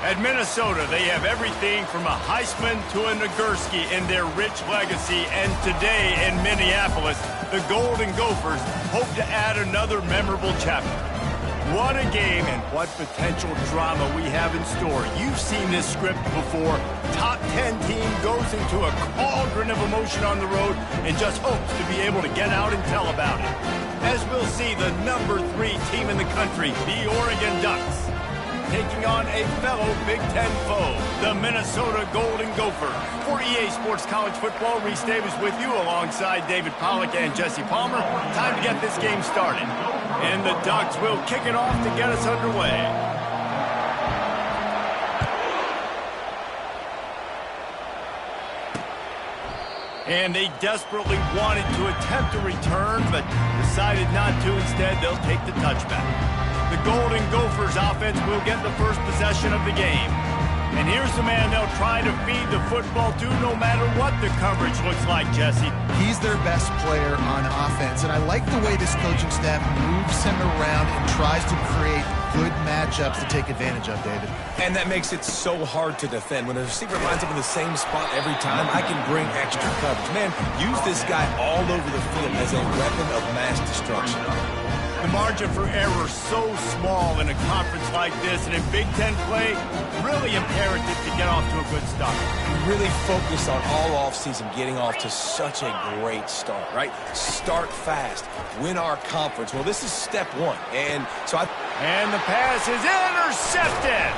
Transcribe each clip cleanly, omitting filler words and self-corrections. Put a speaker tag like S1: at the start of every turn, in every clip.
S1: At Minnesota, they have everything from a Heisman to a Nagurski in their rich legacy. And today in Minneapolis, the Golden Gophers hope to add another memorable chapter. What a game and what potential drama we have in store. You've seen this script before. Top 10 team goes into a cauldron of emotion on the road and just hopes to be able to get out and tell about it. As we'll see, the #3 team in the country, the Oregon Ducks, taking on a fellow Big Ten foe, the Minnesota Golden Gophers. For EA Sports College Football, Reese Davis with you alongside David Pollack and Jesse Palmer. Time to get this game started. And the Ducks will kick it off to get us underway. And they desperately wanted to attempt a return, but decided not to. Instead, they'll take the touchback. The Golden Gophers offense will get the first possession of the game. And here's the man they'll try to feed the football to no matter what the coverage looks like, Jesse.
S2: He's their best player on offense, and I like the way this coaching staff moves him around and tries to create good matchups to take advantage of, David.
S3: And that makes it so hard to defend. When a receiver lines up in the same spot every time, I can bring extra coverage. Man, use this guy all over the field as a weapon of mass destruction.
S1: The margin for error so small in a conference like this, and in Big Ten play, really imperative to get off to a good start.
S3: Really focus on all offseason getting off to such a great start, right? Start fast, win our conference. Well, this is step one, and the pass is intercepted.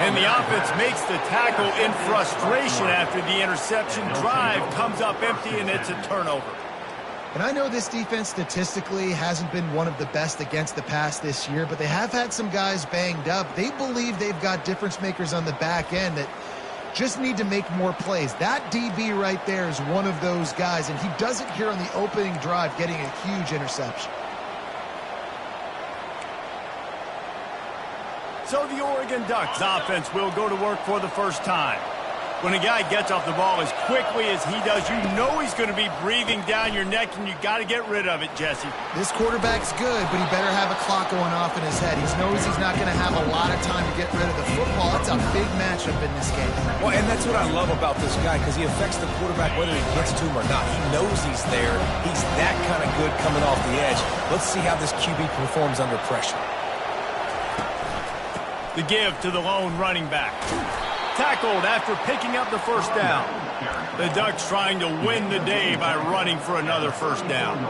S3: And the offense makes the tackle in frustration after the interception. Drive comes up empty, and it's a turnover.
S2: And I know this defense statistically hasn't been one of the best against the pass this year, but they have had some guys banged up. They believe they've got difference makers on the back end that just need to make more plays. That DB right there is one of those guys, and he does it here on the opening drive, getting a huge interception.
S1: So the Oregon Ducks offense will go to work for the first time. When a guy gets off the ball as quickly as he does, you know he's going to be breathing down your neck, and you got to get rid of it, Jesse.
S2: This quarterback's good, but he better have a clock going off in his head. He knows he's not going to have a lot of time to get rid of the football. It's a big matchup in this game.
S3: Well, and that's what I love about this guy, because he affects the quarterback whether he gets to him or not. He knows he's there. He's that kind of good coming off the edge. Let's see how this QB performs under pressure.
S1: The give to the lone running back. Tackled after picking up the first down. The Ducks trying to win the day by running for another first down.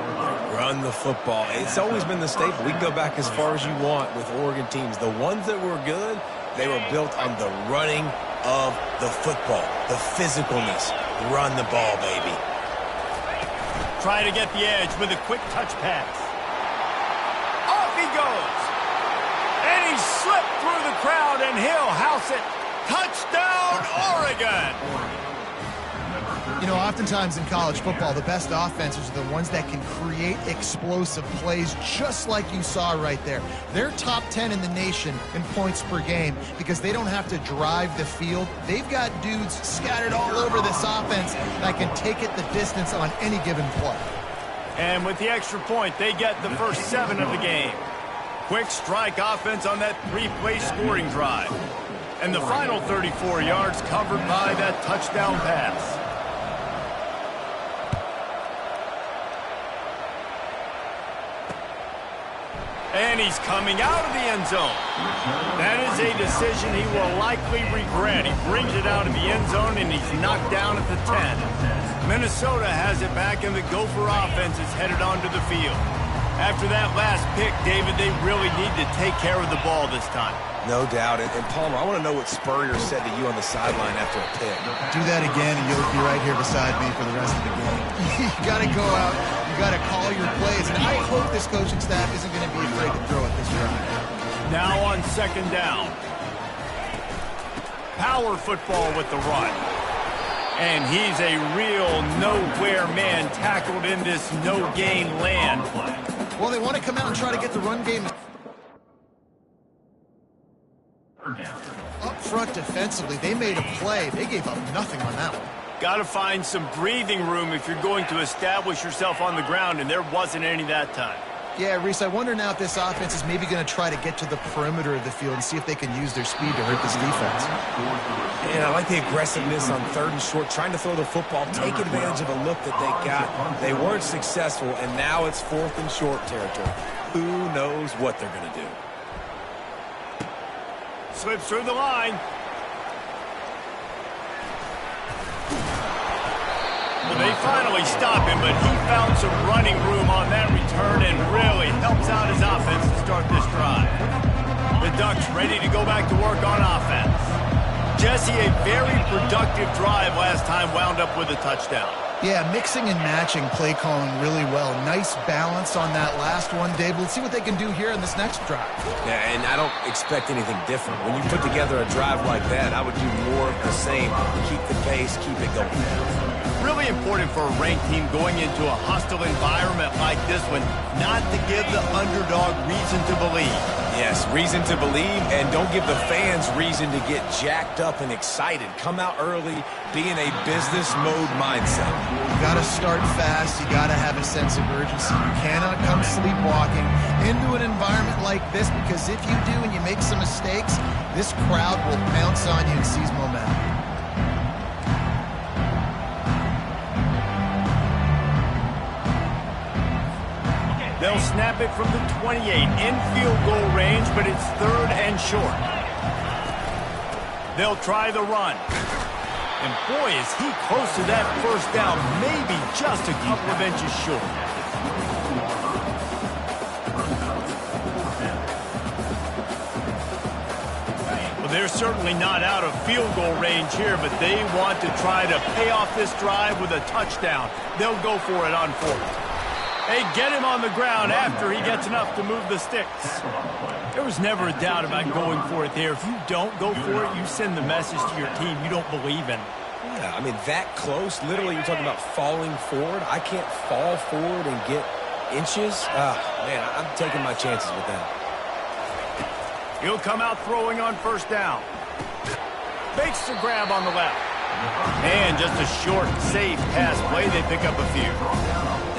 S3: Run the football. It's always been the staple. We can go back as far as you want with Oregon teams. The ones that were good, they were built on the running of the football, the physicalness. Run the ball, baby.
S1: Try to get the edge with a quick touch pass. Off he goes. And he slipped through the crowd, and he'll house it. Touchdown, Oregon!
S2: You know, oftentimes in college football, the best offenses are the ones that can create explosive plays, just like you saw right there. They're top 10 in the nation in points per game because they don't have to drive the field. They've got dudes scattered all over this offense that can take it the distance on any given play.
S1: And with the extra point, they get the first 7 of the game. Quick strike offense on that 3-play scoring drive. And the final 34 yards covered by that touchdown pass. And he's coming out of the end zone. That is a decision he will likely regret. He brings it out of the end zone, and he's knocked down at the 10. Minnesota has it back, and the Gopher offense is headed onto the field. After that last pick, David, they really need to take care of the ball this time.
S3: No doubt. And Palmer, I want to know what Spurrier said to you on the sideline after a pick.
S2: Do that again, and you'll be right here beside me for the rest of the game. You got to go out. You got to call your plays. And I hope this coaching staff isn't going to be afraid to throw it this round.
S1: Now on second down. Power football with the run. And he's a real nowhere man tackled in this no-gain land.
S2: Well, they want to come out and try to get the run game up front defensively. They made a play. They gave up nothing on that one.
S1: Got to find some breathing room if you're going to establish yourself on the ground, and there wasn't any that time.
S2: Yeah, Reese, I wonder now if this offense is maybe going to try to get to the perimeter of the field and see if they can use their speed to hurt this defense.
S3: And I like the aggressiveness on 3rd and short, trying to throw the football, take advantage of a look that they got. They weren't successful, and now it's 4th and short territory. Who knows what they're going to do?
S1: Slips through the line. Well, they finally stop him, but he found some running room on that return and really helps out his offense to start this drive. The Ducks ready to go back to work on offense. Jesse, a very productive drive last time wound up with a touchdown.
S2: Yeah, mixing and matching play calling really well. Nice balance on that last one, Dave. Let's see what they can do here in this next drive.
S3: Yeah, and I don't expect anything different. When you put together a drive like that, I would do more of the same. Keep the pace, keep it going.
S1: Really important for a ranked team going into a hostile environment like this one, not to give the underdog reason to believe.
S3: Yes, reason to believe, and don't give the fans reason to get jacked up and excited. Come out early, be in a business mode mindset.
S2: You got to start fast. You got to have a sense of urgency. You cannot come sleepwalking into an environment like this, because if you do and you make some mistakes, this crowd will pounce on you and seize momentum.
S1: They'll snap it from the 28 in field goal range, but it's 3rd and short. They'll try the run. And boy, is he close to that first down, maybe just a couple of inches short. Well, they're certainly not out of field goal range here, but they want to try to pay off this drive with a touchdown. They'll go for it on 4th. They get him on the ground after he gets enough to move the sticks. There was never a doubt about going for it there. If you don't go for it, you send the message to your team you don't believe in.
S3: Yeah, I mean, that close, literally you're talking about falling forward. I can't fall forward and get inches. Man, I'm taking my chances with that.
S1: He'll come out throwing on 1st down. Makes the grab on the left. And just a short, safe pass play. They pick up a few.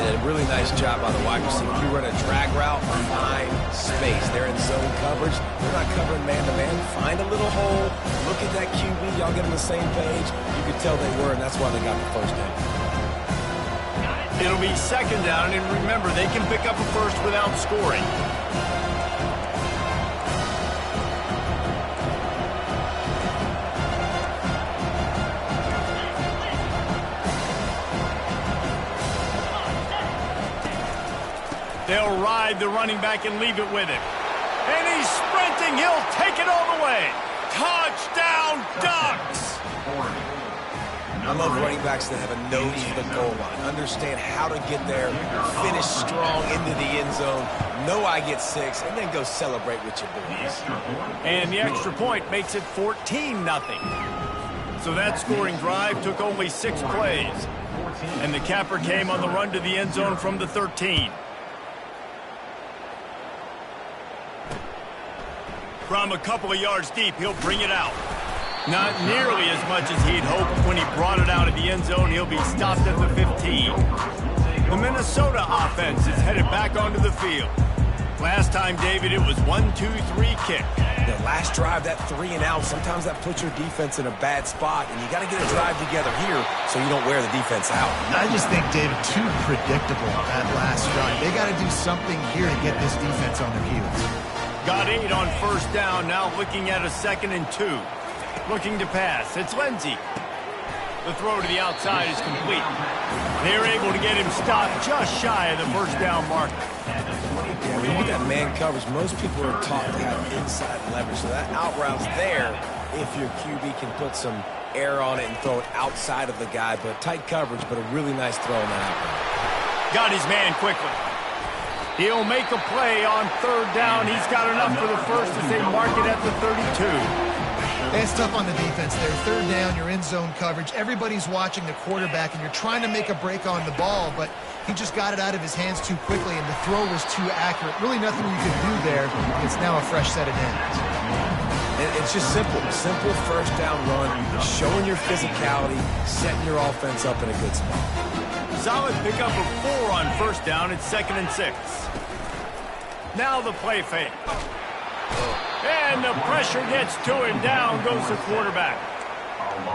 S3: And a really nice job by the wide receiver. You run a drag route, find space. They're in zone coverage. They're not covering man-to-man. Find a little hole. Look at that QB. Y'all get on the same page. You could tell they were, and that's why they got the 1st down.
S1: It'll be 2nd down, and remember, they can pick up a first without scoring. They'll ride the running back and leave it with him. And he's sprinting. He'll take it all the way. Touchdown, Ducks!
S3: I love running backs that have a nose for the goal line. Understand how to get there, finish strong into the end zone, know I get 6, and then go celebrate with your boys.
S1: And the extra point makes it 14-0. So that scoring drive took only 6 plays. And the capper came on the run to the end zone from the 13. From a couple of yards deep, he'll bring it out. Not nearly as much as he'd hoped when he brought it out of the end zone. He'll be stopped at the 15. The Minnesota offense is headed back onto the field. Last time, David, it was 1-2-3 kick.
S3: The last drive, that 3 and out, sometimes that puts your defense in a bad spot, and you got to get a drive together here so you don't wear the defense out.
S2: I just think, David, too predictable that last drive. They got to do something here to get this defense on their heels.
S1: Got 8 on 1st down, now looking at a 2nd and 2. Looking to pass, it's Lindsey. The throw to the outside is complete. They're able to get him stopped just shy of the 1st down marker.
S3: Yeah, when you get that man coverage, most people are taught to have inside leverage, so that out route's there if your QB can put some air on it and throw it outside of the guy, but tight coverage, but a really nice throw on that out route.
S1: Got his man quickly. He'll make a play on 3rd down. He's got enough for the first as they mark it at the 32.
S2: It's tough on the defense there. 3rd down, you're in zone coverage. Everybody's watching the quarterback, and you're trying to make a break on the ball, but he just got it out of his hands too quickly, and the throw was too accurate. Really nothing you could do there. It's now a fresh set of downs.
S3: It's just simple. Simple 1st down run, showing your physicality, setting your offense up in a good spot.
S1: Solid pickup of 4 on 1st down. It's 2nd and 6. Now the play fake. And the pressure gets to him. Down goes the quarterback.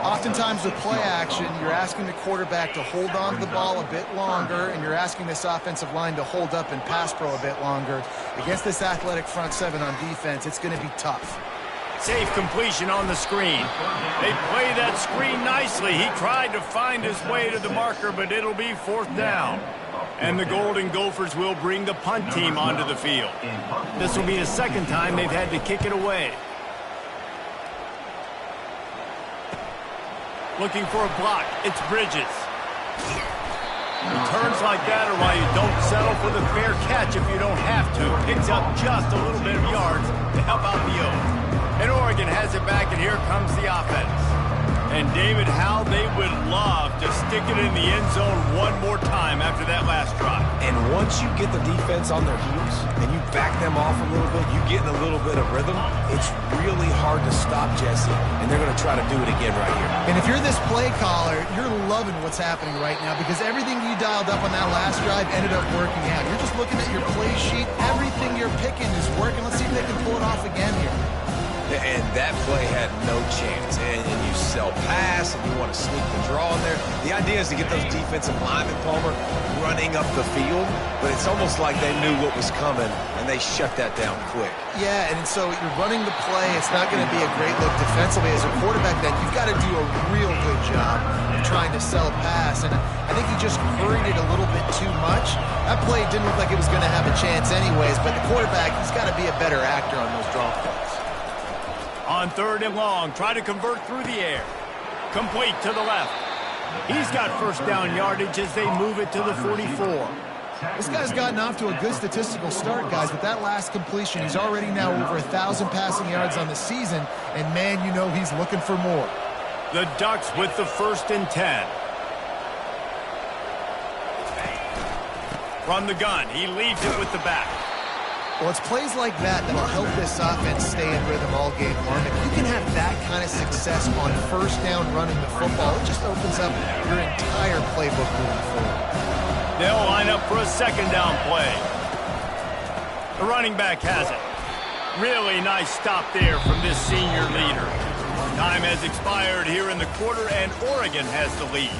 S2: Oftentimes with play action, you're asking the quarterback to hold on to the ball a bit longer, and you're asking this offensive line to hold up and pass pro a bit longer. Against this athletic front seven on defense, it's going to be tough.
S1: Safe completion on the screen. They play that screen nicely. He tried to find his way to the marker, but it'll be 4th down. And the Golden Gophers will bring the punt team onto the field. This will be the 2nd time they've had to kick it away. Looking for a block. It's Bridges. Returns like that are why you don't settle for the fair catch if you don't have to. Picks up just a little bit of yards to help out the O. And Oregon has it back, and here comes the offense. And, David, how they would love to stick it in the end zone one more time after that last drive.
S3: And once you get the defense on their heels and you back them off a little bit, you get in a little bit of rhythm, it's really hard to stop Jesse, and they're going to try to do it again right here.
S2: And if you're this play caller, you're loving what's happening right now because everything you dialed up on that last drive ended up working out. You're just looking at your play sheet. Everything you're picking is working. Let's see if they can pull it off again here.
S3: And that play had no chance. And you sell pass, and you want to sneak the draw in there. The idea is to get those defensive linemen, Palmer, running up the field. But it's almost like they knew what was coming, and they shut that down quick.
S2: Yeah, and so you're running the play. It's not going to be a great look defensively. As a quarterback, then you've got to do a real good job of trying to sell a pass. And I think he just hurried it a little bit too much. That play didn't look like it was going to have a chance anyways. But the quarterback, he's got to be a better actor on those draw plays.
S1: On 3rd and long, try to convert through the air. Complete to the left. He's got 1st down yardage as they move it to the 44.
S2: This guy's gotten off to a good statistical start, guys. With that last completion, he's already now over 1,000 passing yards on the season. And, man, you know he's looking for more.
S1: The Ducks with the 1st and 10. From the gun, he leaves it with the back.
S2: Well, it's plays like that that'll help this offense stay in rhythm all game long. If you can have that kind of success on 1st down running the football, it just opens up your entire playbook moving forward.
S1: They'll line up for a 2nd down play. The running back has it. Really nice stop there from this senior leader. Time has expired here in the quarter, and Oregon has the lead.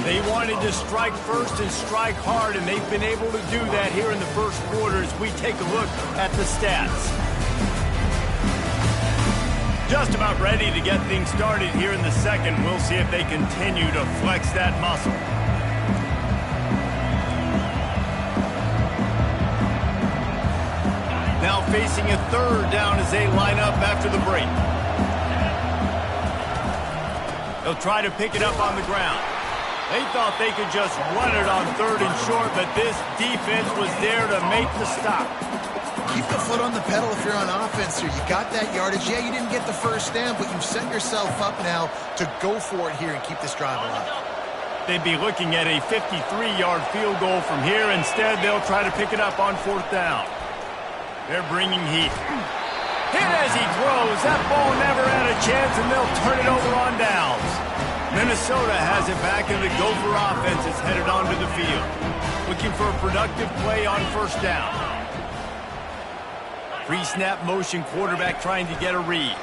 S1: They wanted to strike first and strike hard, and they've been able to do that here in the 1st quarter as we take a look at the stats. Just about ready to get things started here in the 2nd. We'll see if they continue to flex that muscle. Now facing a 3rd down as they line up after the break. They'll try to pick it up on the ground. They thought they could just run it on 3rd and short, but this defense was there to make the stop.
S2: Keep the foot on the pedal if you're on offense here. You got that yardage. Yeah, you didn't get the 1st down, but you've set yourself up now to go for it here and keep this drive alive.
S1: They'd be looking at a 53-yard field goal from here. Instead, they'll try to pick it up on 4th down. They're bringing heat. Hit as he throws. That ball never had a chance, and they'll turn it over on downs. Minnesota has it back, and the Gopher offense is headed onto the field. Looking for a productive play on 1st down. Pre-snap motion quarterback trying to get a read.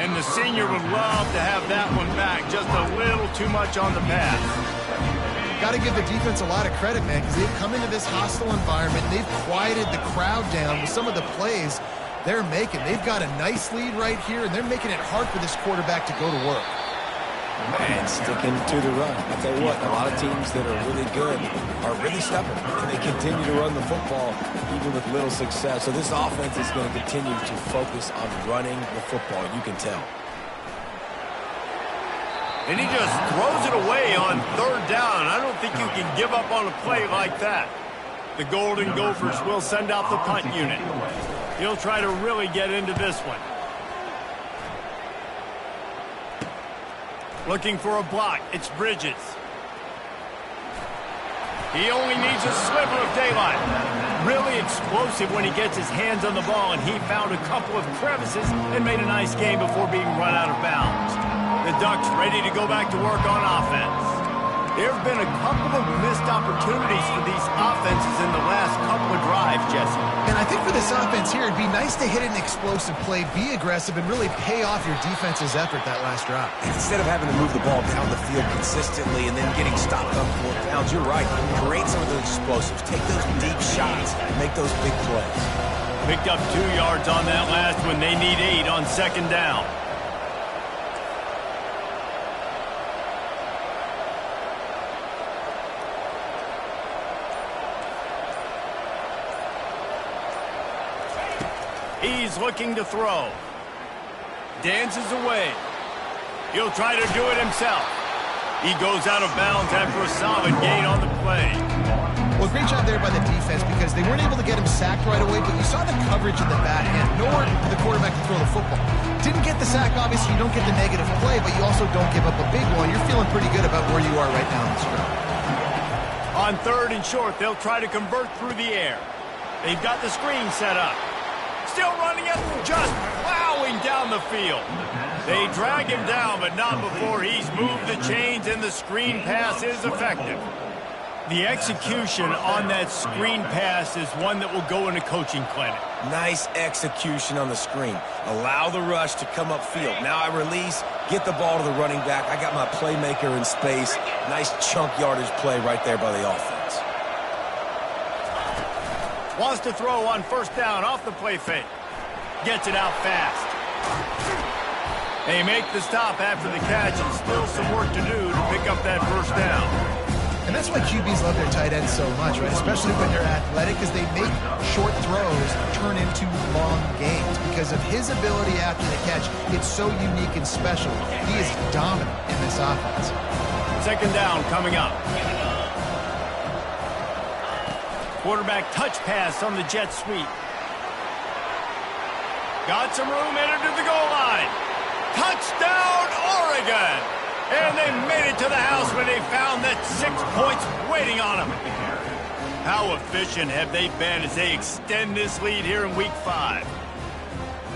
S1: And the senior would love to have that one back. Just a little too much on the pass.
S2: Got to give the defense a lot of credit, man, because they've come into this hostile environment. They've quieted the crowd down with some of the plays they're making. They've got a nice lead right here, and they're making it hard for this quarterback to go to work.
S3: And sticking to the run. I'll tell you what, a lot of teams that are really good are really stubborn, and they continue to run the football even with little success. So this offense is going to continue to focus on running the football. You can tell.
S1: And he just throws it away on 3rd down. I don't think you can give up on a play like that. The Golden Gophers will send out the punt unit. He'll try to really get into this one. Looking for a block. It's Bridges. He only needs a sliver of daylight. Really explosive when he gets his hands on the ball, and he found a couple of crevices and made a nice game before being run out of bounds. The Ducks ready to go back to work on offense. There have been a couple of missed opportunities for these offenses in the last couple of drives, Jesse.
S2: And I think for this offense here, it'd be nice to hit an explosive play, be aggressive, and really pay off your defense's effort that last drive.
S3: Instead of having to move the ball down the field consistently and then getting stopped on 4th downs, you're right. Create some of those explosives. Take those deep shots. Make those big plays.
S1: Picked up 2 yards on that last one. They need 8 on 2nd down. He's looking to throw. Dances away. He'll try to do it himself. He goes out of bounds after a solid gain on the play.
S2: Well, great job there by the defense because they weren't able to get him sacked right away, but you saw the coverage in the back end. Nowhere for the quarterback to throw the football. Didn't get the sack, obviously. You don't get the negative play, but you also don't give up a big one. You're feeling pretty good about where you are right now in this drive.
S1: On 3rd and short, they'll try to convert through the air. They've got the screen set up. Still running it, just plowing down the field. They drag him down, but not before he's moved the chains and the screen pass is effective. The execution on that screen pass is one that will go in a coaching clinic.
S3: Nice execution on the screen. Allow the rush to come upfield. Now I release, get the ball to the running back. I got my playmaker in space. Nice chunk yardage play right there by the offense.
S1: Wants to throw on 1st down off the play fake. Gets it out fast. They make the stop after the catch and still some work to do to pick up that 1st down.
S2: And that's why QBs love their tight ends so much, right? Especially when they're athletic, because they make short throws turn into long gains. Because of his ability after the catch, it's so unique and special. He is dominant in this offense.
S1: 2nd down coming up. Quarterback touch pass on the jet sweep. Got some room, entered to the goal line. Touchdown, Oregon! And they made it to the house when they found that 6 points waiting on them. How efficient have they been as they extend this lead here in Week 5?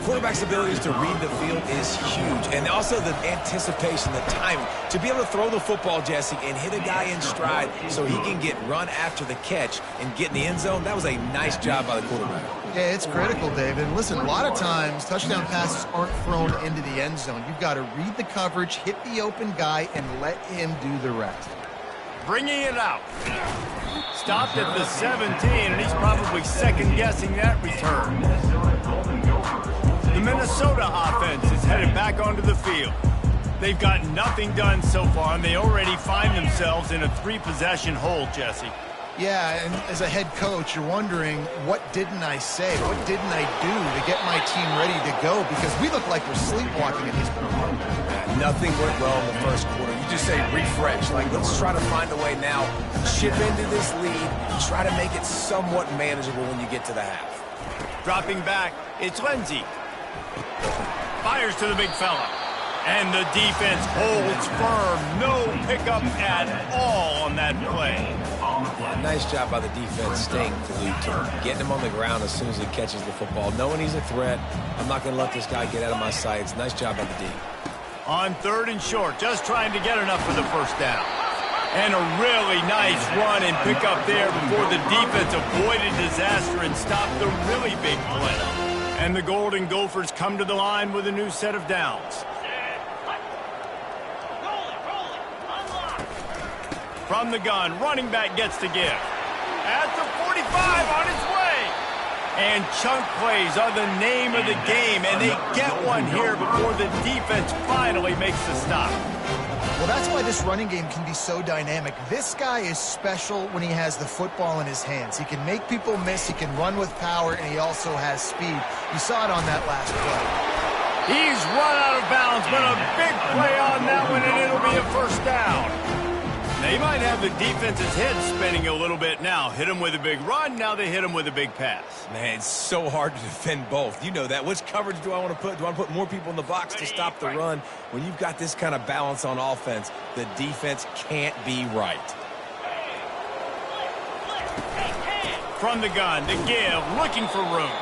S3: Quarterback's abilities to read the field is huge. And also the anticipation, the timing. To be able to throw the football, Jesse, and hit a guy in stride so he can get run after the catch and get in the end zone, that was a nice job by the quarterback.
S2: Yeah, it's critical, David. And listen, a lot of times touchdown passes aren't thrown into the end zone. You've got to read the coverage, hit the open guy, and let him do the rest.
S1: Bringing it out. Stopped at the 17, and he's probably second-guessing that return. The Minnesota offense is headed back onto the field. They've got nothing done so far, and they already find themselves in a 3-possession hole, Jesse.
S2: Yeah, and as a head coach, you're wondering, what didn't I say? What didn't I do to get my team ready to go? Because we look like we're sleepwalking at these points.
S3: Nothing went well in the 1st quarter. You just say refresh. Like, let's try to find a way now. Chip into this lead. Try to make it somewhat manageable when you get to the half.
S1: Dropping back, it's Lindsey. Fires to the big fella. And the defense holds firm. No pickup at all on that play.
S3: Nice job by the defense staying glued to him. Getting him on the ground as soon as he catches the football. Knowing he's a threat. I'm not going to let this guy get out of my sights. Nice job by the D.
S1: On 3rd and short, just trying to get enough for the 1st down. And a really nice run and pick up there before the defense avoided disaster and stopped the really big play. And the Golden Gophers come to the line with a new set of downs. From the gun, running back gets to give. At the 45 on its way. And chunk plays are the name of the game, and they get one here before the defense finally makes the stop.
S2: Well, that's why this running game can be so dynamic. This guy is special when he has the football in his hands. He can make people miss, he can run with power, and he also has speed. You saw it on that last play.
S1: He's run out of bounds, but a big play on that one, and it'll be a 1st down. They might have the defense's head spinning a little bit now. Hit him with a big run, now they hit him with a big pass.
S3: Man, it's so hard to defend both. You know that. Which coverage do I want to put? Do I want to put more people in the box to stop the run? When you've got this kind of balance on offense, the defense can't be right.
S1: From the gun, to give, looking for room.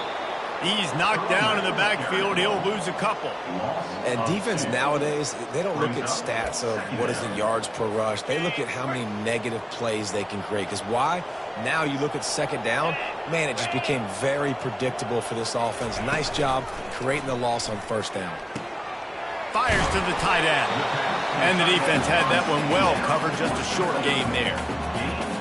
S1: He's knocked down in the backfield. He'll lose a couple.
S3: And defense nowadays, they don't look at stats of what is the yards per rush. They look at how many negative plays they can create. Because why? Now you look at second down, man, it just became very predictable for this offense. Nice job creating the loss on first down.
S1: Fires to the tight end. And the defense had that one well covered. Just a short game there.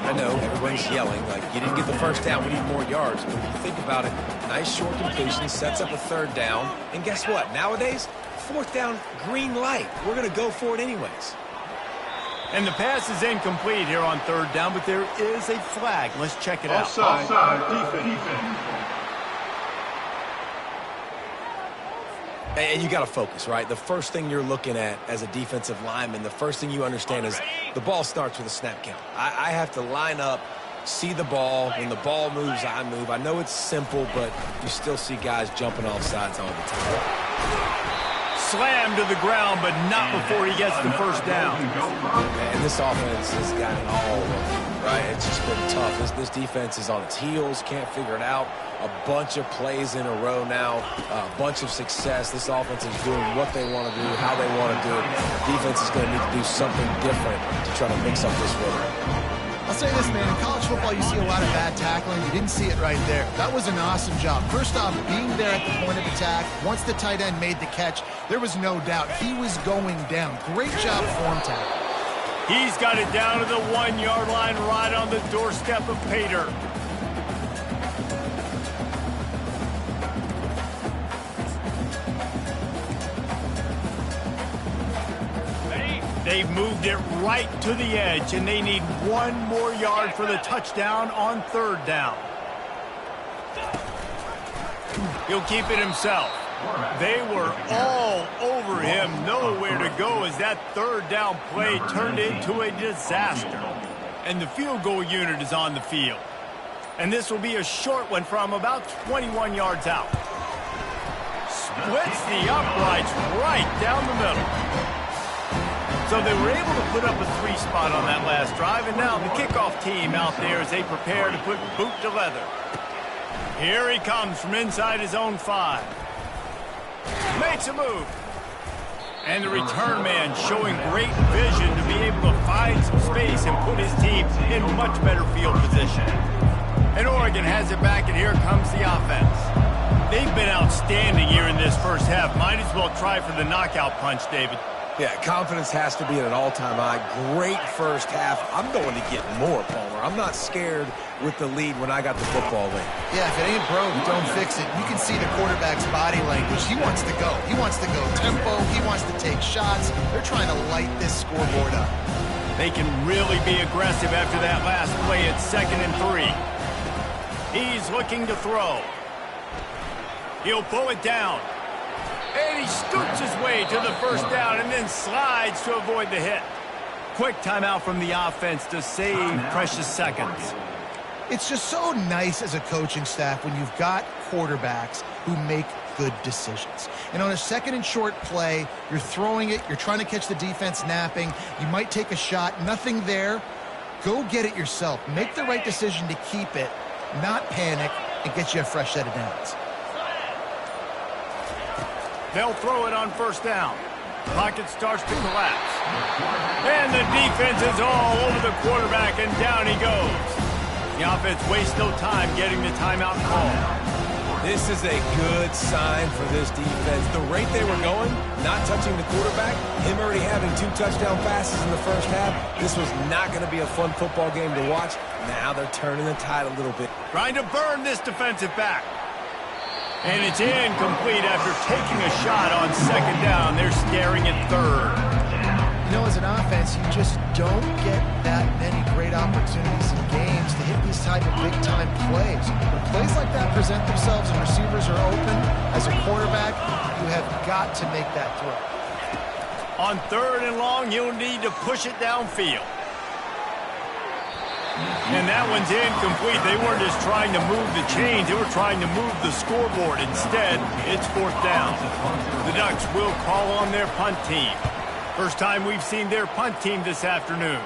S3: I know everybody's yelling, like, you didn't get the first down, we need more yards. But when you think about it, nice short completion, sets up a third down. And guess what? Nowadays, fourth down, green light. We're going to go for it anyways.
S1: And the pass is incomplete here on third down, but there is a flag. Let's check it out.
S4: Offside, defense.
S3: And you got to focus, right? The first thing you're looking at as a defensive lineman, the first thing you understand is the ball starts with a snap count. I have to line up, see the ball. When the ball moves, I move. I know it's simple, but you still see guys jumping off sides all the time.
S1: Slammed to the ground, but not before he gets the first down.
S3: Man, this offense has got it all, right? It's just been tough. This defense is on its heels, can't figure it out. A bunch of plays in a row now, a bunch of success. This offense is doing what they want to do, how they want to do it. Defense is going to need to do something different to try to mix up this rhythm.
S2: I'll say this, man. In college football, you see a lot of bad tackling. You didn't see it right there. That was an awesome job. First off, being there at the point of attack. Once the tight end made the catch, there was no doubt he was going down. Great job form tackle.
S1: He's got it down to the 1 yard line, right on the doorstep of Pater. They've moved it right to the edge, and they need 1 more yard for the touchdown on third down. He'll keep it himself. They were all over him, nowhere to go as that third down play turned into a disaster. And the field goal unit is on the field. And this will be a short one from about 21 yards out. Splits the uprights right down the middle. So they were able to put up a 3-spot on that last drive, and now the kickoff team out there as they prepare to put boot to leather. Here he comes from inside his own 5. Makes a move. And the return man showing great vision to be able to find some space and put his team in much better field position. And Oregon has it back, and here comes the offense. They've been outstanding here in this first half. Might as well try for the knockout punch, David.
S3: Yeah, confidence has to be at an all-time high. Great first half. I'm going to get more, Palmer. I'm not scared with the lead when I got the football late.
S2: Yeah, if it ain't broke, don't fix it. You can see the quarterback's body language. He wants to go. He wants to go tempo. He wants to take shots. They're trying to light this scoreboard up.
S1: They can really be aggressive after that last play at 2nd and 3. He's looking to throw. He'll pull it down. And he scoots his way to the first down and then slides to avoid the hit. Quick timeout from the offense to save precious seconds.
S2: It's just so nice as a coaching staff when you've got quarterbacks who make good decisions. And on a 2nd and short play, you're throwing it, you're trying to catch the defense napping, you might take a shot, nothing there. Go get it yourself. Make the right decision to keep it, not panic, and get you a fresh set of downs.
S1: They'll throw it on first down. Pocket starts to collapse. And the defense is all over the quarterback, and down he goes. The offense wastes no time getting the timeout call.
S3: This is a good sign for this defense. The rate they were going, not touching the quarterback, him already having 2 touchdown passes in the first half, this was not going to be a fun football game to watch. Now they're turning the tide a little bit.
S1: Trying to burn this defensive back. And it's incomplete after taking a shot on 2nd down. They're staring at 3rd.
S2: You know, as an offense, you just don't get that many great opportunities in games to hit these type of big-time plays. When plays like that present themselves and receivers are open, as a quarterback, you have got to make that throw.
S1: On 3rd and long, you'll need to push it downfield. And that one's incomplete. They weren't just trying to move the chains. They were trying to move the scoreboard. Instead, it's 4th down. The Ducks will call on their punt team. First time we've seen their punt team this afternoon.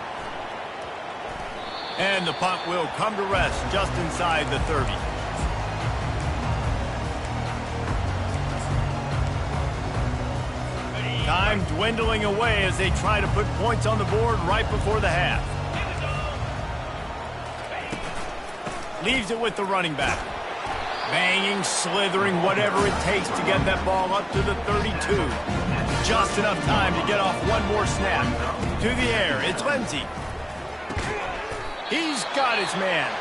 S1: And the punt will come to rest just inside the 30. Time dwindling away as they try to put points on the board right before the half. Leaves it with the running back. Banging, slithering, whatever it takes to get that ball up to the 32. Just enough time to get off one more snap. To the air, it's Lindsey. He's got his man.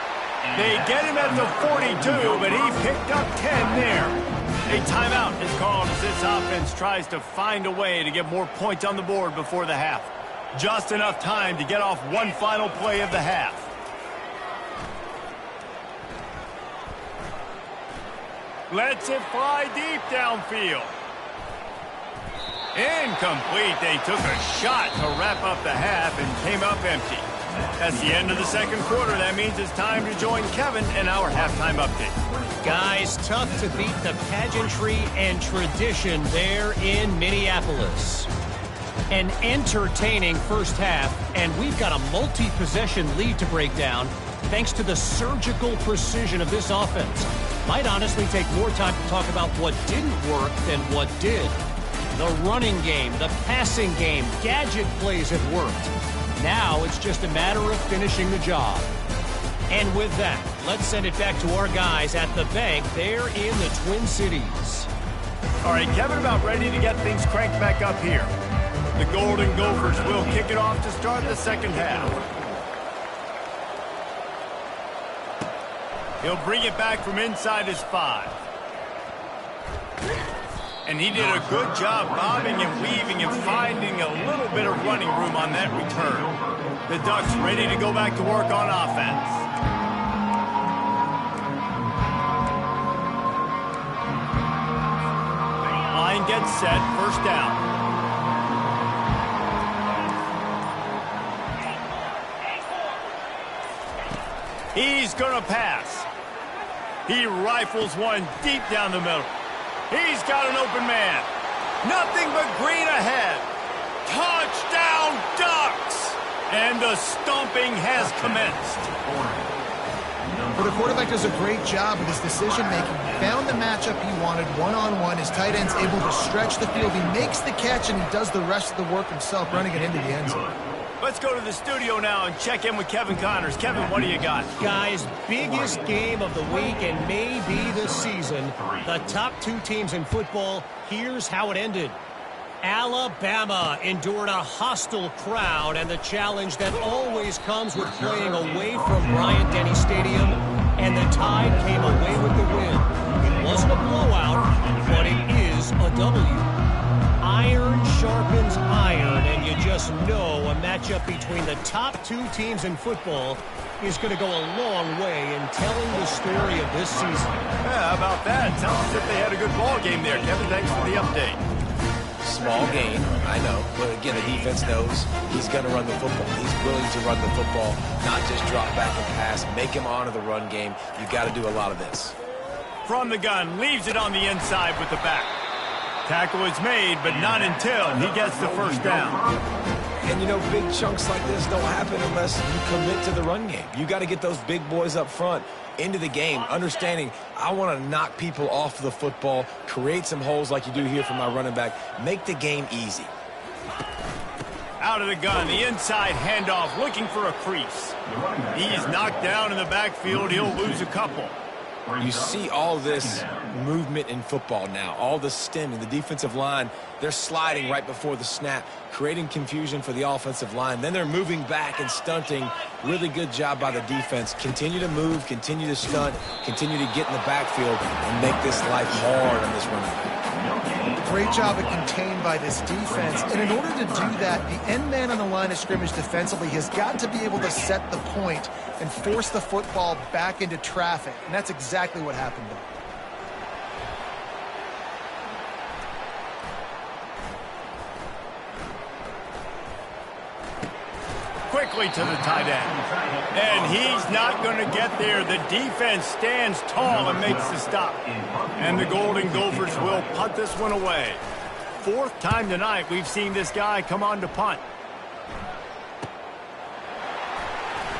S1: They get him at the 42, but he picked up 10 there. A timeout is called as this offense tries to find a way to get more points on the board before the half. Just enough time to get off one final play of the half. Lets it fly deep downfield. Incomplete. They took a shot to wrap up the half and came up empty. That's the end of the second quarter. That means it's time to join Kevin in our halftime update.
S4: Guys, tough to beat the pageantry and tradition there in Minneapolis. An entertaining first half, and we've got a multi-possession lead to break down thanks to the surgical precision of this offense. Might honestly take more time to talk about what didn't work than what did. The running game, the passing game, gadget plays have worked. Now it's just a matter of finishing the job. And with that, let's send it back to our guys at the bank there in the Twin Cities.
S1: All right, Kevin, about ready to get things cranked back up here. The Golden Gophers will kick it off to start the second half. He'll bring it back from inside his 5. And he did a good job bobbing and weaving and finding a little bit of running room on that return. The Ducks ready to go back to work on offense. Line gets set, first down. He's gonna pass. He rifles one deep down the middle. He's got an open man. Nothing but green ahead. Touchdown, Ducks! And the stomping has commenced.
S2: But the quarterback does a great job with his decision-making. He found the matchup he wanted one-on-one. His tight end's able to stretch the field. He makes the catch, and he does the rest of the work himself, running it into the end zone.
S1: Let's go to the studio now and check in with Kevin Connors. Kevin, what do you got?
S4: Guys, biggest game of the week and maybe the season. The top two teams in football, here's how it ended. Alabama endured a hostile crowd and the challenge that always comes with playing away from Bryant-Denny Stadium, and the Tide came away with the win. It wasn't a blowout, but it is a W. Iron sharpens iron, and you just know a matchup between the top two teams in football is going to go a long way in telling the story of this season.
S1: Yeah, how about that? Sounds as if they had a good ball game there. Kevin, thanks for the update.
S3: Small gain, I know. But again, the defense knows he's going to run the football. He's willing to run the football, not just drop back and pass, make him honor the run game. You've got to do a lot of this.
S1: From the gun, leaves it on the inside with the back. Tackle is made, but not until he gets the first down.
S3: And, you know, big chunks like this don't happen unless you commit to the run game. You got to get those big boys up front into the game, understanding I want to knock people off the football, create some holes like you do here from my running back, make the game easy.
S1: Out of the gun, the inside handoff, looking for a crease. He's knocked down in the backfield. He'll lose a couple.
S3: You see all this movement in football now, all the stemming, the defensive line, they're sliding right before the snap, creating confusion for the offensive line. Then they're moving back and stunting. Really good job by the defense. Continue to move, continue to stunt, continue to get in the backfield and make this life hard on this running back.
S2: Great job of contained by this defense. And in order to do that, the end man on the line of scrimmage defensively has got to be able to set the point and force the football back into traffic. And that's exactly what happened there.
S1: Quickly to the tight end. And he's not going to get there. The defense stands tall and makes the stop. And the Golden Gophers will punt this one away. Fourth time tonight we've seen this guy come on to punt.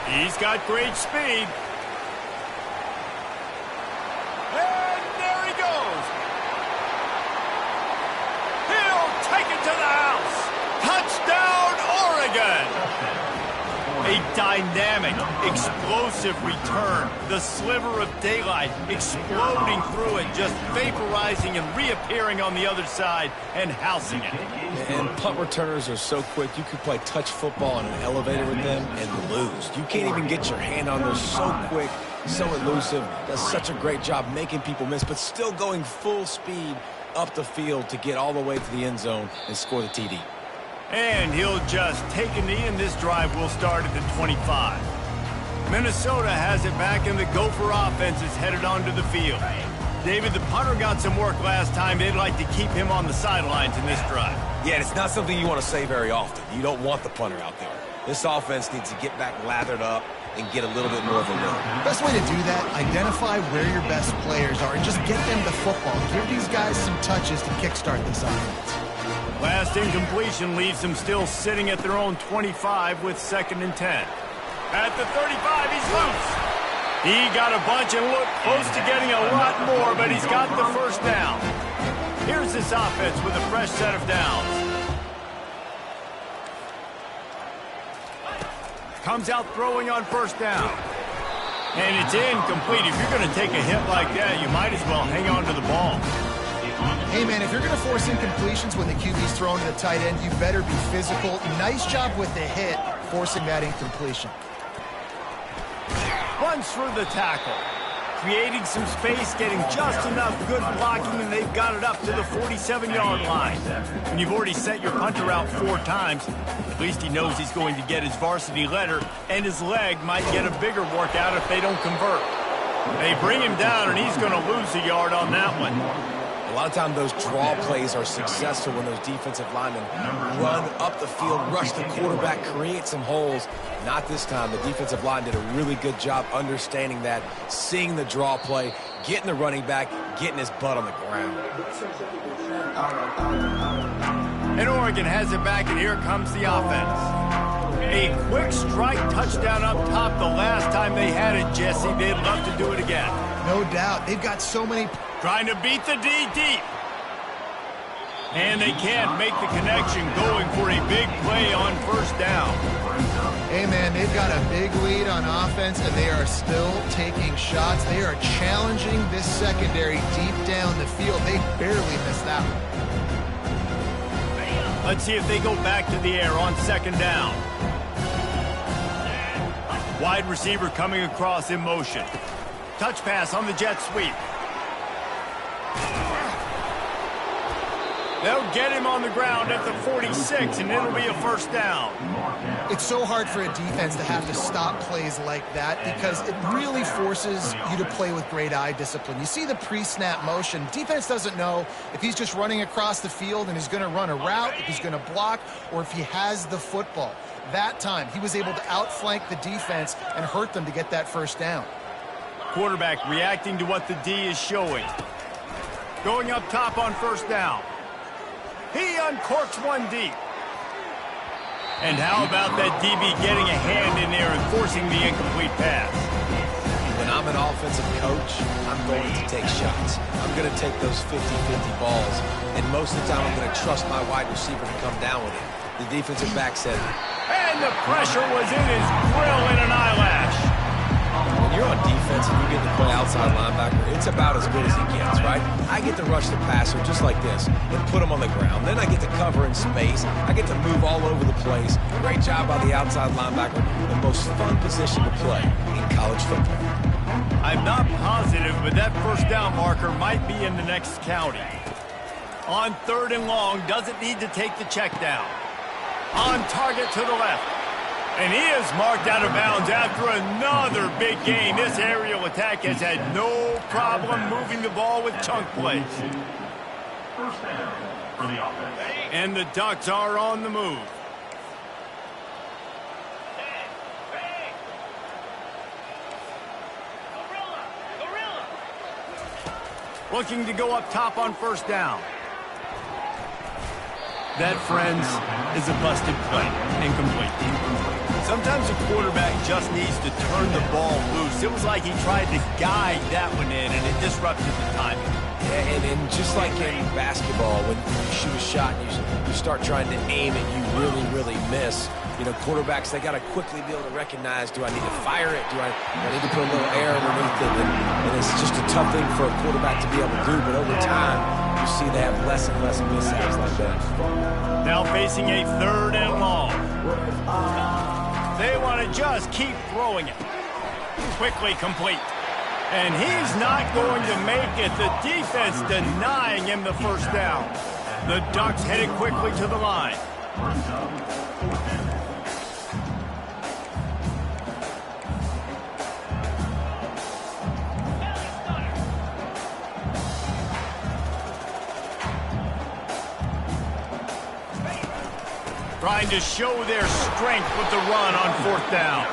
S1: He's got great speed. And there he goes. He'll take it to the house. Touchdown, Oregon. A dynamic, explosive return. The sliver of daylight exploding through it, just vaporizing and reappearing on the other side and housing it.
S3: And punt returners are so quick, you could play touch football in an elevator with them and lose. You can't even get your hand on those. So quick, so elusive. Does such a great job making people miss, but still going full speed up the field to get all the way to the end zone and score the TD.
S1: And he'll just take a knee, and this drive will start at the 25. Minnesota has it back, and the Gopher offense is headed onto the field. David, the punter got some work last time. They'd like to keep him on the sidelines in this drive.
S3: Yeah, it's not something you want to say very often. You don't want the punter out there. This offense needs to get back lathered up and get a little bit more of a look.
S2: Best way to do that, identify where your best players are and just get them the football. Give these guys some touches to kickstart this offense.
S1: Last incompletion leaves them still sitting at their own 25 with 2nd and 10. At the 35, he's loose. He got a bunch and looked close to getting a lot more, but he's got the first down. Here's this offense with a fresh set of downs. Comes out throwing on 1st down. And it's incomplete. If you're going to take a hit like that, you might as well hang on to the ball.
S2: Hey, man, if you're going to force incompletions when the QB's thrown to the tight end, you better be physical. Nice job with the hit, forcing that incompletion.
S1: Runs for the tackle. Creating some space, getting just enough good blocking, and they've got it up to the 47-yard line. When you've already set your punter out 4 times, at least he knows he's going to get his varsity letter, and his leg might get a bigger workout if they don't convert. They bring him down, and he's going to lose a yard on that one.
S3: A lot of times those draw plays are successful when those defensive linemen run up the field, rush the quarterback, create some holes. Not this time. The defensive line did a really good job understanding that, seeing the draw play, getting the running back, getting his butt on the ground.
S1: And Oregon has it back, and here comes the offense. A quick strike touchdown up top the last time they had it, Jesse. They'd love to do it again.
S2: No doubt. They've got so many...
S1: Trying to beat the D deep. And they can't make the connection, going for a big play on 1st down.
S2: Hey, man, they've got a big lead on offense, and they are still taking shots. They are challenging this secondary deep down the field. They barely missed that one.
S1: Let's see if they go back to the air on 2nd down. Wide receiver coming across in motion. Touch pass on the jet sweep. They'll get him on the ground at the 46, and it'll be a 1st down.
S2: It's so hard for a defense to have to stop plays like that because it really forces you to play with great eye discipline. You see the pre-snap motion. Defense doesn't know if he's just running across the field and he's going to run a route, if he's going to block, or if he has the football. That time, he was able to outflank the defense and hurt them to get that 1st down.
S1: Quarterback reacting to what the D is showing. Going up top on 1st down. He uncorks one deep. And how about that DB getting a hand in there and forcing the incomplete pass?
S3: When I'm an offensive coach, I'm going to take shots. I'm going to take those 50-50 balls. And most of the time, I'm going to trust my wide receiver to come down with it. The defensive back said,
S1: and the pressure was in his grill in an eyelash.
S3: When you're on defense and you get to play outside linebacker, it's about as good as it gets, right? I get to rush the passer just like this and put him on the ground. Then I get to cover in space. I get to move all over the place. Great job by the outside linebacker. The most fun position to play in college football.
S1: I'm not positive, but that 1st down marker might be in the next county. On 3rd and long, doesn't need to take the check down. On target to the left. And he is marked out of bounds after another big game. This aerial attack has had no problem moving the ball with chunk plays. And the Ducks are on the move. Looking to go up top on 1st down. That, friends, is a busted play. Incomplete. Sometimes a quarterback just needs to turn the ball loose. It was like he tried to guide that one in, and it disrupted the timing.
S3: And just like in basketball, when you shoot a shot and you start trying to aim and you really, really miss, you know, quarterbacks, they got to quickly be able to recognize, do I need to fire it? Do I need to put a little air underneath it? And it's just a tough thing for a quarterback to be able to do. But over time, you see they have less and less mishaps like that.
S1: Now facing a 3rd and long. They want to just keep throwing it. Quickly complete. And he's not going to make it. The defense denying him the first down. The Ducks headed quickly to the line. Trying to show their strength with the run on 4th down.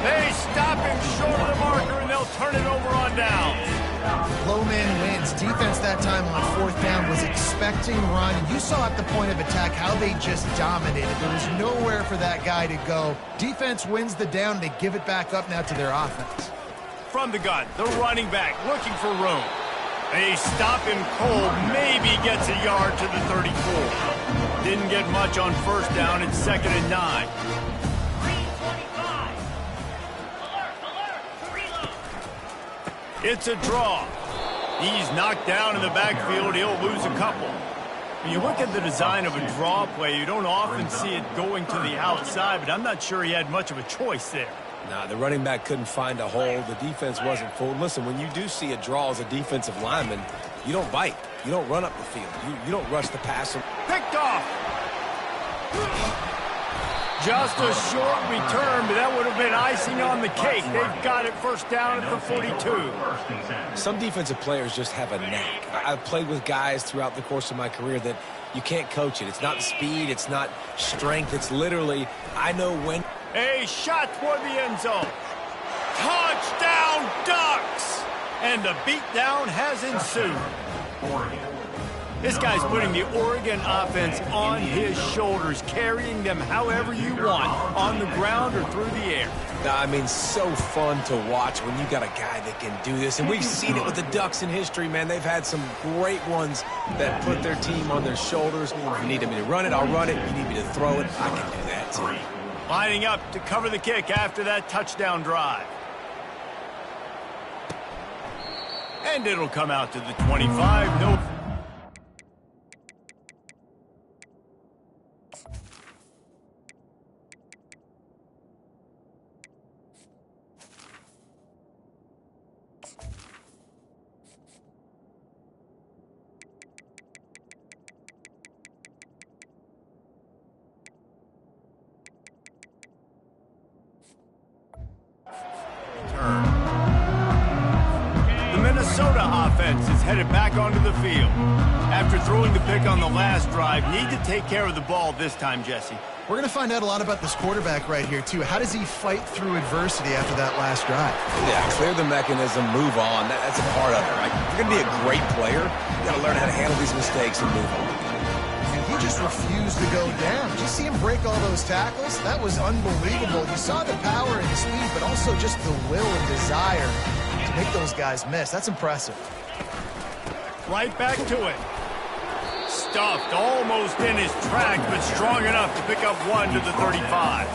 S1: They stop him short of the marker, and they'll turn it over on downs.
S2: Low man wins. Defense that time on 4th down was expecting run. And you saw at the point of attack how they just dominated. There was nowhere for that guy to go. Defense wins the down. They give it back up now to their offense.
S1: From the gun, the running back looking for room. They stop him cold, maybe gets a yard to the 34. Didn't get much on 1st down. It's 2nd and 9. It's a draw. He's knocked down in the backfield. He'll lose a couple. When you look at the design of a draw play, you don't often see it going to the outside, but I'm not sure he had much of a choice there.
S3: Nah, the running back couldn't find a hole. The defense wasn't full. Listen, when you do see a draw as a defensive lineman, you don't bite. You don't run up the field. You don't rush the passer.
S1: Picked off. Just a short return, but that would have been icing on the cake. They've got it 1st down at the 42.
S3: Some defensive players just have a knack. I've played with guys throughout the course of my career that you can't coach it. It's not speed. It's not strength. It's literally, I know when.
S1: A shot toward the end zone. Touchdown, Ducks! And the beatdown has ensued. This guy's putting the Oregon offense on his shoulders, carrying them however you want, on the ground or through the air.
S3: I mean, so fun to watch when you got a guy that can do this. And we've seen it with the Ducks in history, man. They've had some great ones that put their team on their shoulders. You need me to run it, I'll run it. You need me to throw it, I can do that too.
S1: Lining up to cover the kick after that touchdown drive. And it'll come out to the 25. No. The Minnesota offense is headed back onto the field. After throwing the pick on the last drive, need to take care of the ball this time, Jesse.
S2: We're going to find out a lot about this quarterback right here, too. How does he fight through adversity after that last drive?
S3: Yeah, clear the mechanism, move on. That's a part of it, right? If you're going to be a great player, you got to learn how to handle these mistakes and move on.
S2: And he just refused to go down. Did you see him break all those tackles? That was unbelievable. You saw the power and speed, but also just the will and desire to make those guys miss. That's impressive.
S1: Right back to it. Stuffed almost in his track, but strong enough to pick up 1 to the 35.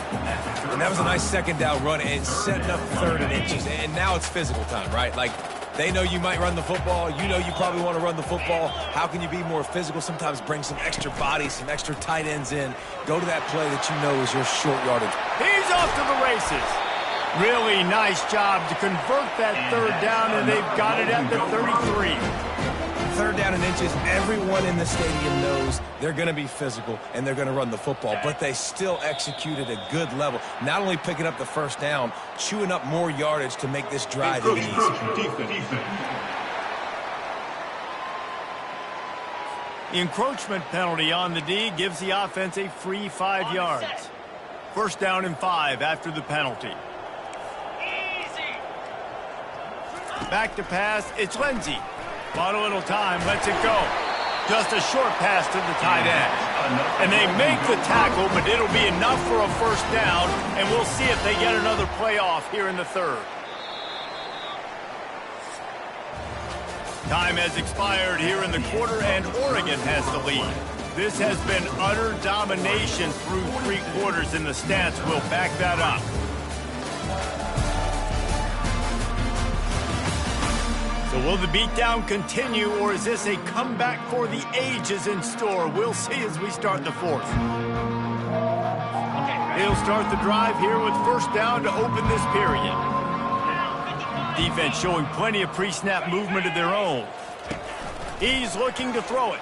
S3: And that was a nice 2nd down run and setting up 3rd and inches. And now it's physical time, right? Like, they know you might run the football. You know you probably want to run the football. How can you be more physical? Sometimes bring some extra bodies, some extra tight ends in. Go to that play that you know is your short yardage.
S1: He's off to the races. Really nice job to convert that 3rd down, and they've got it at the 33.
S3: 3rd down and inches, everyone in the stadium knows they're going to be physical and they're going to run the football, but they still execute at a good level. Not only picking up the 1st down, chewing up more yardage to make this drive even easier.
S1: The encroachment penalty on the D gives the offense a free 5 yards. 1st down and 5 after the penalty. Back to pass, it's Lindsey. Bought a little time, lets it go. Just a short pass to the tight end. And they make the tackle, but it'll be enough for a 1st down, and we'll see if they get another playoff here in the 3rd. Time has expired here in the quarter, and Oregon has the lead. This has been utter domination through 3 quarters, and the stats will back that up. So will the beatdown continue, or is this a comeback for the ages in store? We'll see as we start the 4th. He'll start the drive here with first down to open this period. Defense showing plenty of pre-snap movement of their own. He's looking to throw it.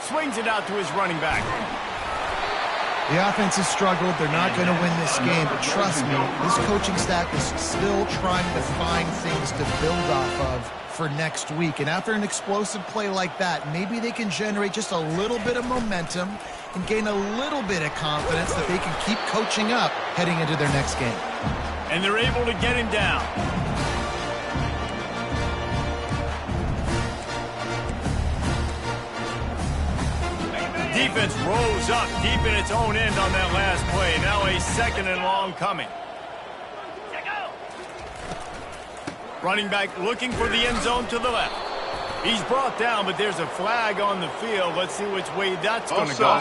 S1: Swings it out to his running back.
S2: The offense has struggled. They're not going to win this game, but trust me, this coaching staff is still trying to find things to build off of for next week. And after an explosive play like that, maybe they can generate just a little bit of momentum and gain a little bit of confidence that they can keep coaching up heading into their next game.
S1: And they're able to get him down. Defense rose up deep in its own end on that last play. Now a 2nd and long coming. Running back looking for the end zone to the left. He's brought down, but there's a flag on the field. Let's see which way that's going to go.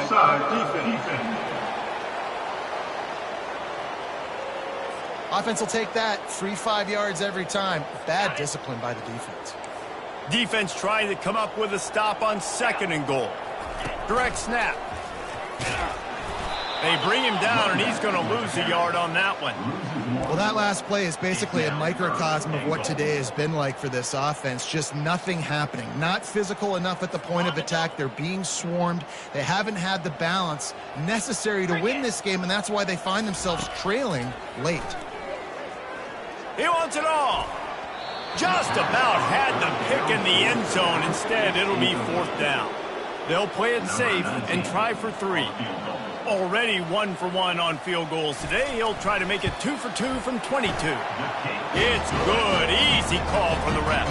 S2: Offense will take that. Free 5 yards every time. Bad discipline by the defense.
S1: Defense trying to come up with a stop on 2nd and goal. Direct snap. They bring him down, and he's going to lose a yard on that one.
S2: Well, that last play is basically a microcosm of what today has been like for this offense. Just nothing happening. Not physical enough at the point of attack. They're being swarmed. They haven't had the balance necessary to win this game, and that's why they find themselves trailing late.
S1: He wants it all. Just about had the pick in the end zone. Instead, it'll be 4th down. They'll play it safe and try for 3. Already 1 for 1 on field goals today. He'll try to make it 2 for 2 from 22. It's good. Easy call from the ref.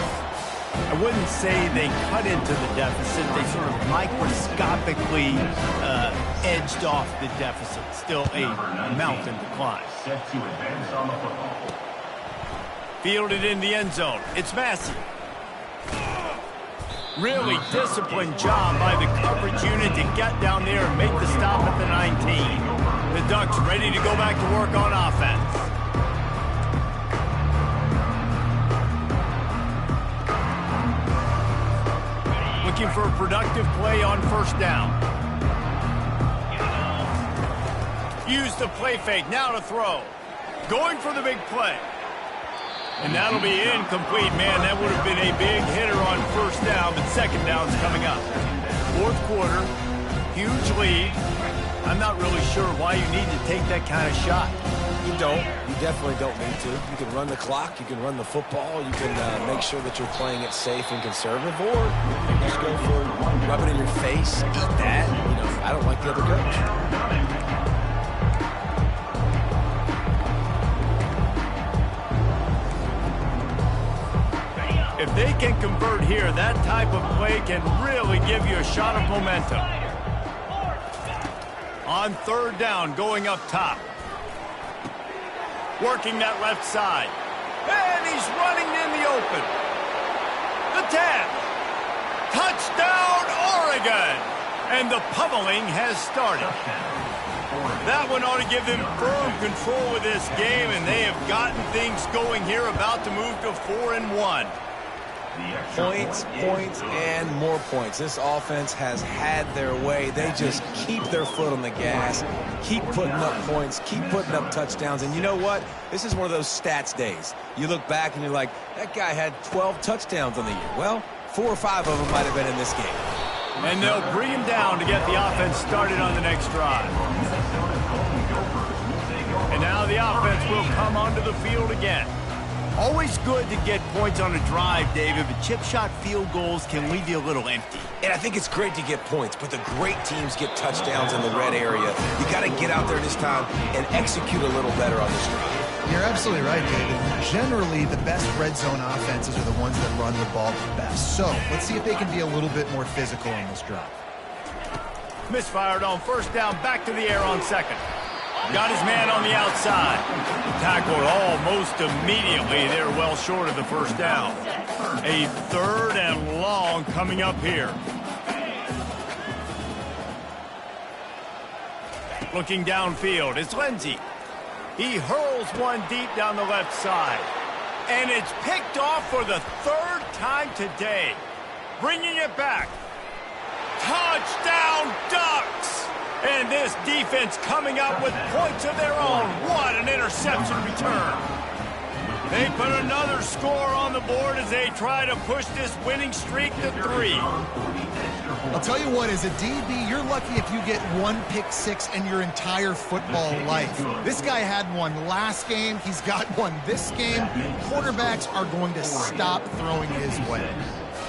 S5: I wouldn't say they cut into the deficit. They sort of microscopically edged off the deficit. Still a mountain to climb.
S1: Fielded in the end zone. It's Massey. Really disciplined job by the coverage unit to get down there and make the stop at the 19. The Ducks ready to go back to work on offense. Looking for a productive play on first down. Use the play fake. Now to throw. Going for the big play. And that'll be incomplete. Man, that would have been a big hitter on first down, but 2nd down's coming up. 4th quarter, huge lead. I'm not really sure why you need to take that kind of shot.
S3: You don't. You definitely don't need to. You can run the clock. You can run the football. You can make sure that you're playing it safe and conservative, or you can just go for rub it in your face, eat that. You know, I don't like the other coach.
S1: If they can convert here, that type of play can really give you a shot of momentum. On 3rd down, going up top. Working that left side. And he's running in the open. The tap. Touchdown, Oregon! And the pummeling has started. That one ought to give them firm control of this game, and they have gotten things going here, about to move to 4-1.
S3: Points, points, and more points. This offense has had their way. They just keep their foot on the gas, keep putting up points, keep putting up touchdowns. And you know what? This is one of those stats days. You look back and you're like, that guy had 12 touchdowns on the year. Well, 4 or 5 of them might have been in this game.
S1: And they'll bring him down to get the offense started on the next drive. And now the offense will come onto the field again.
S5: Always good to get points on a drive, David, but chip shot field goals can leave you a little empty.
S3: And I think it's great to get points, but the great teams get touchdowns in the red area. You got to get out there this time and execute a little better on this drive.
S2: You're absolutely right, David. Generally, the best red zone offenses are the ones that run the ball the best. So let's see if they can be a little bit more physical in this drive.
S1: Misfired on first down, back to the air on 2nd. Got his man on the outside. Tackled almost immediately. They're well short of the first down. A 3rd and long coming up here. Looking downfield, it's Lindsey. He hurls one deep down the left side. And it's picked off for the 3rd time today. Bringing it back. Touchdown Ducks! And this defense coming up with points of their own. What an interception return. They put another score on the board as they try to push this winning streak to 3.
S2: I'll tell you what, as a DB, you're lucky if you get 1 pick six in your entire football life. This guy had one last game. He's got one this game. Quarterbacks are going to stop throwing his way.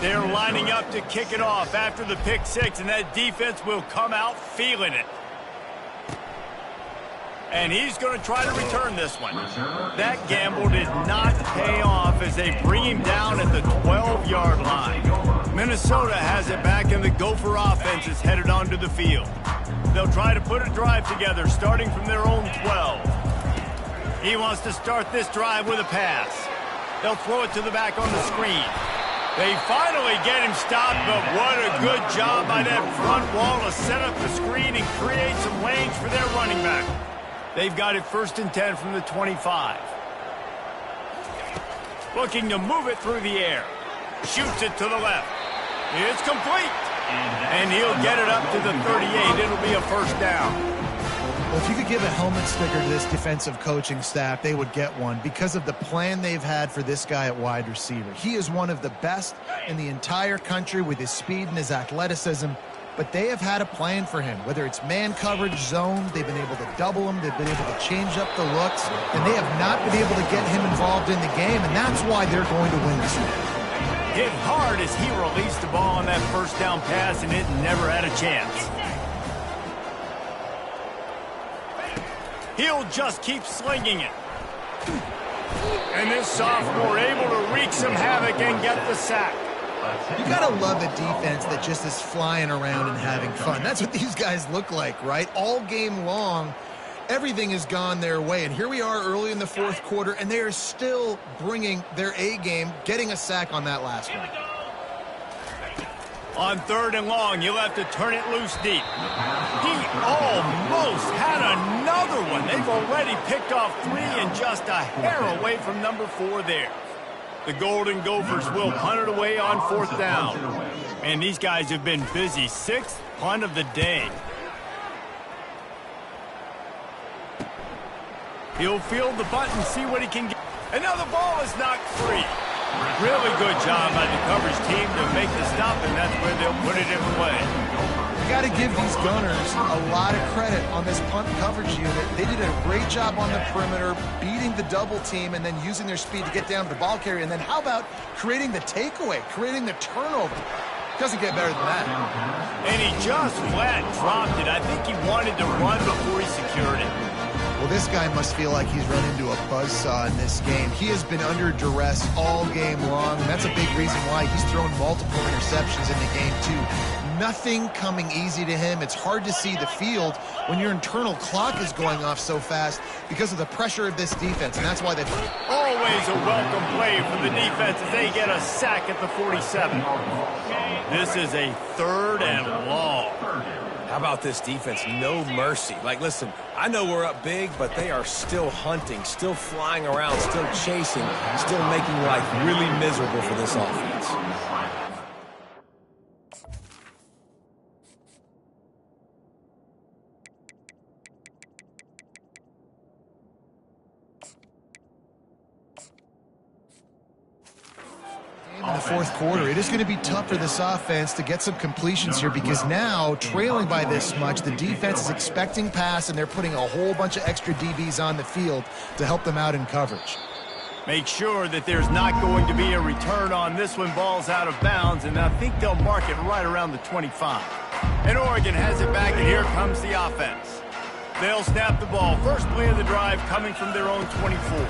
S1: They're lining up to kick it off after the pick six, and that defense will come out feeling it. And he's going to try to return this one. That gamble did not pay off as they bring him down at the 12-yard line. Minnesota has it back, and the Gopher offense is headed onto the field. They'll try to put a drive together starting from their own 12. He wants to start this drive with a pass. They'll throw it to the back on the screen. They finally get him stopped, but what a good job by that front wall to set up the screen and create some lanes for their running back. They've got it 1st and 10 from the 25. Looking to move it through the air. Shoots it to the left. It's complete. And he'll get it up to the 38. It'll be a 1st down.
S2: Well, if you could give a helmet sticker to this defensive coaching staff, they would get one because of the plan they've had for this guy at wide receiver. He is one of the best in the entire country with his speed and his athleticism, but they have had a plan for him. Whether it's man coverage, zone, they've been able to double him, they've been able to change up the looks, and they have not been able to get him involved in the game, and that's why they're going to win this one.
S1: Hit hard as he released the ball on that 1st down pass, and it never had a chance. He'll just keep slinging it. And this sophomore able to wreak some havoc and get the sack.
S2: You gotta love a defense that just is flying around and having fun. That's what these guys look like, right? All game long, everything has gone their way. And here we are early in the 4th quarter, and they are still bringing their A game, getting a sack on that last one.
S1: On 3rd and long, you'll have to turn it loose deep. He almost had another one. They've already picked off 3 and just a hair away from number 4 there. The Golden Gophers will punt it away on 4th down. And these guys have been busy. 6th punt of the day. He'll field the bunt and see what he can get. And now the ball is knocked free. Really good job by the coverage team to make the stop, and that's where they'll put it in play.
S2: You got to give these gunners a lot of credit on this punt coverage unit. They did a great job on the perimeter, beating the double team, and then using their speed to get down to the ball carrier. And then how about creating the takeaway, creating the turnover? Doesn't get better than that.
S1: And he just flat dropped it. I think he wanted to run before he secured it.
S2: Well, this guy must feel like he's run into a buzzsaw in this game. He has been under duress all game long, and that's a big reason why he's thrown multiple interceptions in the game, too. Nothing coming easy to him. It's hard to see the field when your internal clock is going off so fast because of the pressure of this defense, and that's why they've...
S1: Always a welcome play for the defense as they get a sack at the 47. This is a 3rd and long.
S3: How about this defense? No mercy. Like, listen, I know we're up big, but they are still hunting, still flying around, still chasing, still making life really miserable for this offense.
S2: In the 4th quarter, it is going to be tough for this offense to get some completions here because now, trailing by this much, the defense is expecting pass, and they're putting a whole bunch of extra DBs on the field to help them out in coverage.
S1: Make sure that there's not going to be a return on this when ball's out of bounds, and I think they'll mark it right around the 25. And Oregon has it back, and here comes the offense. They'll snap the ball. First play of the drive coming from their own 24.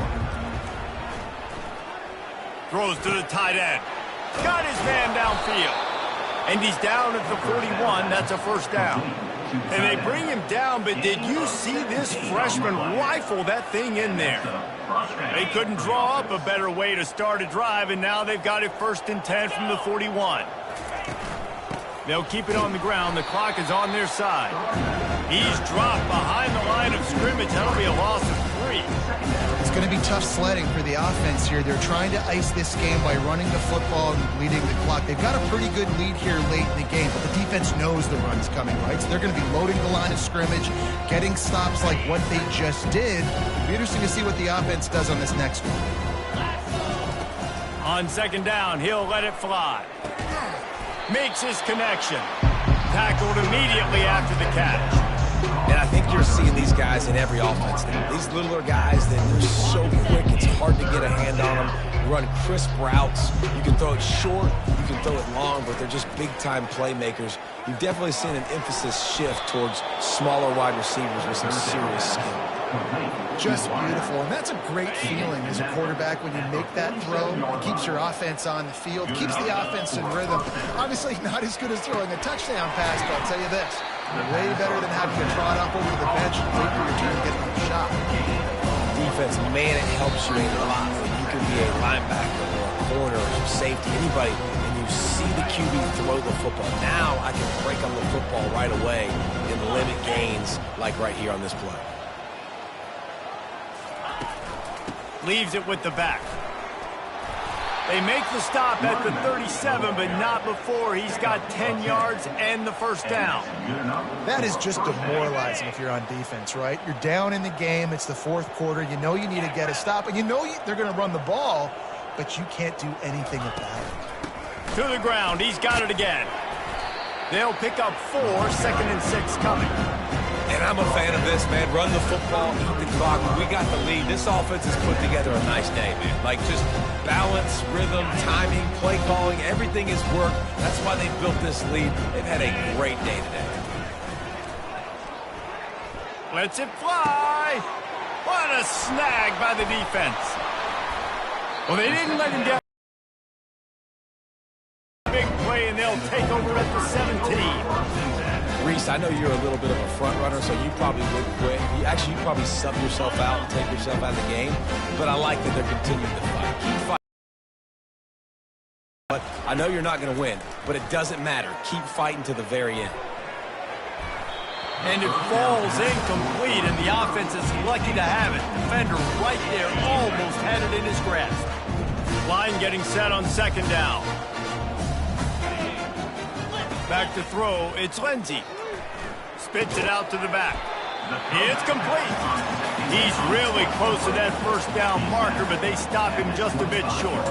S1: Throws to the tight end. Got his man downfield. And he's down at the 41. That's a first down. And they bring him down, but did you see this freshman rifle that thing in there? They couldn't draw up a better way to start a drive, and now they've got it 1st and 10 from the 41. They'll keep it on the ground. The clock is on their side. He's dropped behind the line of scrimmage. That'll be a loss of 3.
S2: It's going to be tough sledding for the offense here. They're trying to ice this game by running the football and bleeding the clock. They've got a pretty good lead here late in the game, but the defense knows the run's coming, right? So they're going to be loading the line of scrimmage, getting stops like what they just did. It'll be interesting to see what the offense does on this next one.
S1: On 2nd down, he'll let it fly. Makes his connection. Tackled immediately after the catch.
S3: And I think you're seeing these guys in every offense now. These littler guys, they're so quick, it's hard to get a hand on them. Run crisp routes. You can throw it short, you can throw it long, but they're just big-time playmakers. You've definitely seen an emphasis shift towards smaller wide receivers with some serious skill.
S2: Just beautiful, and that's a great feeling as a quarterback when you make that throw. It keeps your offense on the field, keeps the offense in rhythm. Obviously not as good as throwing a touchdown pass, but I'll tell you this, way better than having to trot up over the bench and wait for your turn to get another shot.
S3: Defense, man, it helps you a lot when you can be a linebacker or a corner or safety, anybody, and you see the QB throw the football. Now I can break on the football right away and limit gains like right here on this play.
S1: Leaves it with the back. They make the stop at the 37, but not before he's got 10 yards and the first down.
S2: That is just demoralizing if you're on defense, right? You're down in the game. It's the 4th quarter. You know you need to get a stop, and you know they're going to run the ball, but you can't do anything about it.
S1: To the ground. He's got it again. They'll pick up 4, 2nd and 6 coming.
S3: And I'm a fan of this, man. Run the football, eat the clock. We got the lead. This offense has put together a nice day, man. Like just balance, rhythm, timing, play calling, everything has worked. That's why they built this lead. They've had a great day today.
S1: Lets it fly. What a snag by the defense. Well, they didn't let him down. Big play, and they'll take over at the 17.
S3: Reese, I know you're a little bit of a front runner, so you probably would quit. You probably sub yourself out and take yourself out of the game. But I like that they're continuing to fight. Keep fighting. But I know you're not going to win, but it doesn't matter. Keep fighting to the very end.
S1: And it falls incomplete, and the offense is lucky to have it. Defender right there almost had it in his grasp. Line getting set on 2nd down. Back to throw, it's Lindsey. Spits it out to the back. It's complete. He's really close to that first down marker, but they stop him just a bit short.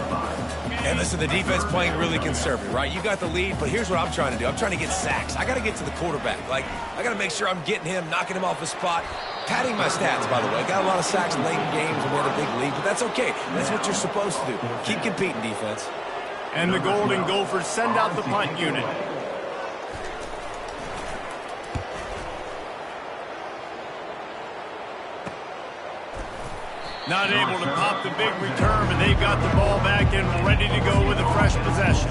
S3: And listen, the defense playing really conservative, right? You got the lead, but here's what I'm trying to do. I'm trying to get sacks. I got to get to the quarterback. Like, I got to make sure I'm getting him, knocking him off his spot. Padding my stats, by the way. Got a lot of sacks late in games and we had a big lead, but that's okay. That's what you're supposed to do. Keep competing, defense.
S1: And the Golden Gophers send out the punt unit. Not able to pop the big return, but they've got the ball back and ready to go with a fresh possession.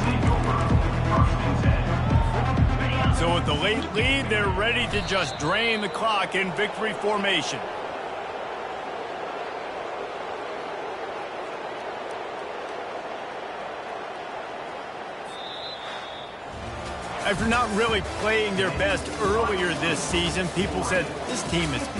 S1: So with the late lead, they're ready to just drain the clock in victory formation. After not really playing their best earlier this season, people said this team is